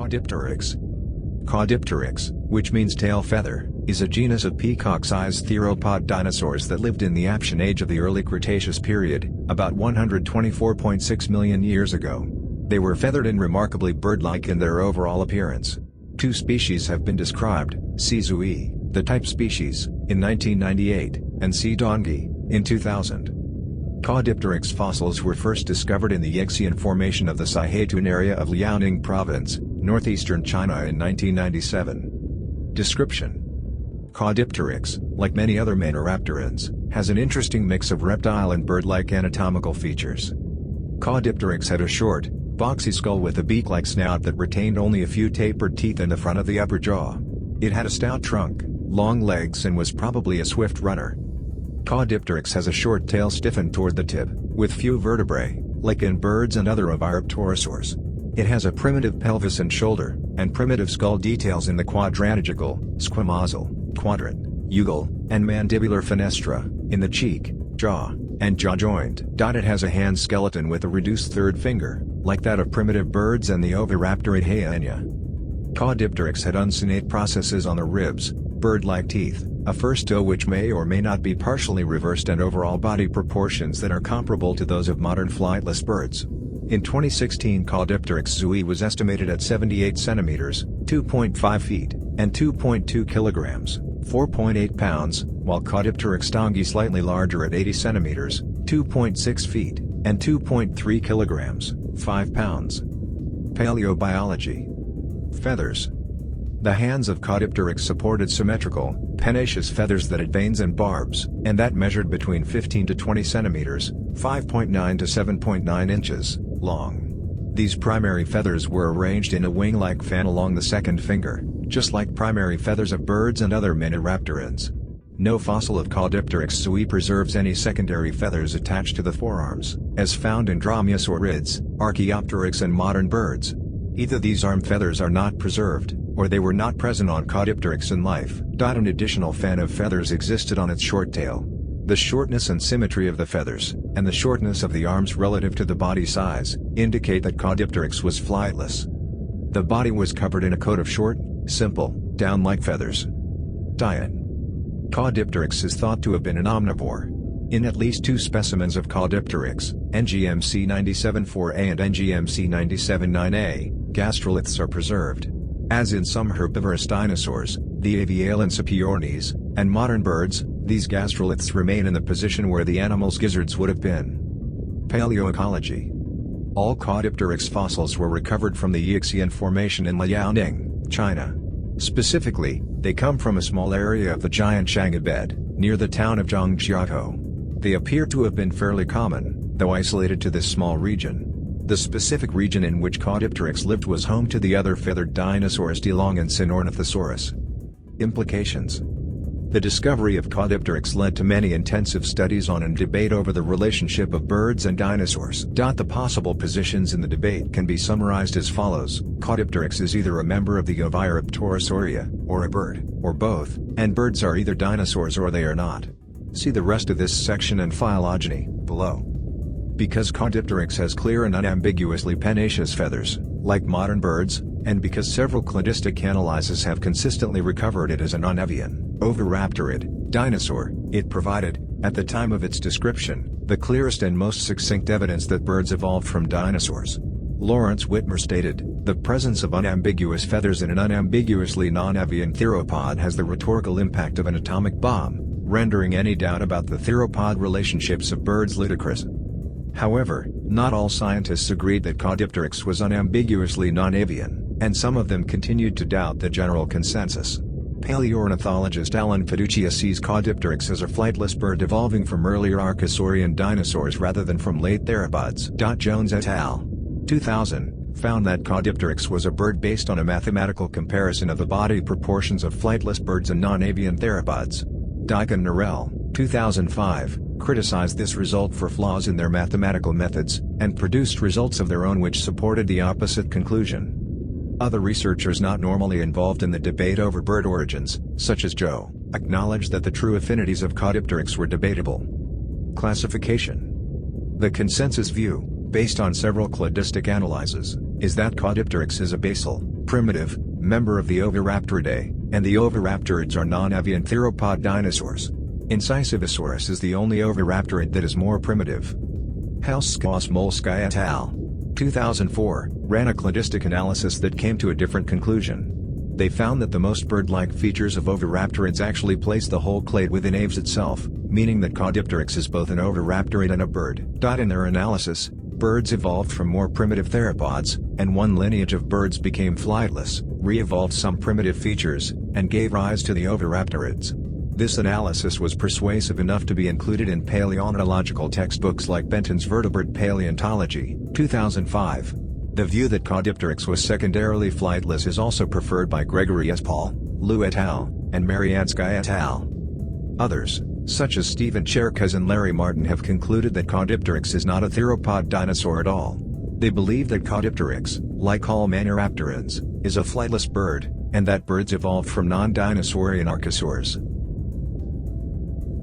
Caudipteryx. Caudipteryx, which means tail feather, is a genus of peacock-sized theropod dinosaurs that lived in the Aptian age of the early Cretaceous period, about 124.6 million years ago. They were feathered and remarkably bird-like in their overall appearance. Two species have been described, C. zoui, the type species, in 1998, and C. dongi, in 2000. Caudipteryx fossils were first discovered in the Aptian Formation of the Saihatun area of Liaoning Province, northeastern China in 1997. Description: Caudipteryx, like many other Maniraptorans, has an interesting mix of reptile and bird-like anatomical features. Caudipteryx had a short, boxy skull with a beak-like snout that retained only a few tapered teeth in the front of the upper jaw. It had a stout trunk, long legs and was probably a swift runner. Caudipteryx has a short tail stiffened toward the tip, with few vertebrae, like in birds and other oviraptorosaurs. It has a primitive pelvis and shoulder, and primitive skull details in the quadrantigital, squamosal, quadrant, ugal, and mandibular fenestra, in the cheek, jaw, and jaw joint. It has a hand skeleton with a reduced third finger, like that of primitive birds and the oviraptorate hyena. Caudipteryx had uncinate processes on the ribs, bird-like teeth, a first toe which may or may not be partially reversed, and overall body proportions that are comparable to those of modern flightless birds. In 2016, Caudipteryx zoui was estimated at 78 centimeters, 2.5 feet, and 2.2 kilograms, 4.8 pounds, while Caudipteryx dongi slightly larger at 80 centimeters, 2.6 feet, and 2.3 kilograms, 5 pounds. Paleobiology Feathers. The hands of Caudipteryx supported symmetrical, pennaceous feathers that had veins and barbs, and that measured between 15 to 20 centimeters, 5.9 to 7.9 inches, long. These primary feathers were arranged in a wing-like fan along the second finger, just like primary feathers of birds and other Maniraptorans. No fossil of Caudipteryx zoui preserves any secondary feathers attached to the forearms, as found in Dromaeosaurids, Archaeopteryx and modern birds. Either these arm feathers are not preserved, or they were not present on Caudipteryx in life. An additional fan of feathers existed on its short tail. The shortness and symmetry of the feathers, and the shortness of the arms relative to the body size, indicate that Caudipteryx was flightless. The body was covered in a coat of short, simple, down-like feathers. Diet. Caudipteryx is thought to have been an omnivore. In at least two specimens of Caudipteryx, NGMC 97-4A and NGMC 97-9A, gastroliths are preserved. As in some herbivorous dinosaurs, the Avialensipiornis, and modern birds, these gastroliths remain in the position where the animal's gizzards would have been. Paleoecology. All Caudipteryx fossils were recovered from the Aptian Formation in Liaoning, China. Specifically, they come from a small area of the giant Chang'e bed, near the town of Zhangjiakou. They appear to have been fairly common, though isolated to this small region. The specific region in which Caudipteryx lived was home to the other feathered dinosaurs Dilong and Sinornithosaurus. Implications. The discovery of Caudipteryx led to many intensive studies on and debate over the relationship of birds and dinosaurs. The possible positions in the debate can be summarized as follows: Caudipteryx is either a member of the oviraptorosauria, or a bird, or both, and birds are either dinosaurs or they are not. See the rest of this section and phylogeny, below. Because Caudipteryx has clear and unambiguously pennaceous feathers, like modern birds, and because several cladistic analyses have consistently recovered it as a non-avian, oviraptorid, dinosaur, it provided, at the time of its description, the clearest and most succinct evidence that birds evolved from dinosaurs. Lawrence Whitmer stated, "The presence of unambiguous feathers in an unambiguously non-avian theropod has the rhetorical impact of an atomic bomb, rendering any doubt about the theropod relationships of birds ludicrous." However, not all scientists agreed that Caudipteryx was unambiguously non-avian, and some of them continued to doubt the general consensus. Paleoornithologist Alan Fiducia sees Caudipteryx as a flightless bird evolving from earlier Archosaurian dinosaurs rather than from late theropods. Jones et al. 2000, found that Caudipteryx was a bird based on a mathematical comparison of the body proportions of flightless birds and non-avian theropods. Dyke and Norell, 2005, criticized this result for flaws in their mathematical methods, and produced results of their own which supported the opposite conclusion. Other researchers not normally involved in the debate over bird origins, such as Joe, acknowledged that the true affinities of Caudipteryx were debatable. Classification. The consensus view, based on several cladistic analyses, is that Caudipteryx is a basal, primitive, member of the Oviraptoridae, and the Oviraptorids are non-avian theropod dinosaurs. Incisivosaurus is the only oviraptorid that is more primitive. Hauskos-Molsky et al. 2004 ran a cladistic analysis that came to a different conclusion. They found that the most bird-like features of oviraptorids actually place the whole clade within aves itself, meaning that Caudipteryx is both an oviraptorid and a bird. In their analysis, birds evolved from more primitive theropods, and one lineage of birds became flightless, re-evolved some primitive features, and gave rise to the oviraptorids. This analysis was persuasive enough to be included in paleontological textbooks like Benton's Vertebrate Paleontology, 2005. The view that Caudipteryx was secondarily flightless is also preferred by Gregory S. Paul, Liu et al., and Mariansky et al. Others, such as Stephen Cherkes and Larry Martin, have concluded that Caudipteryx is not a theropod dinosaur at all. They believe that Caudipteryx, like all maniraptorids, is a flightless bird, and that birds evolved from non-dinosaurian archosaurs.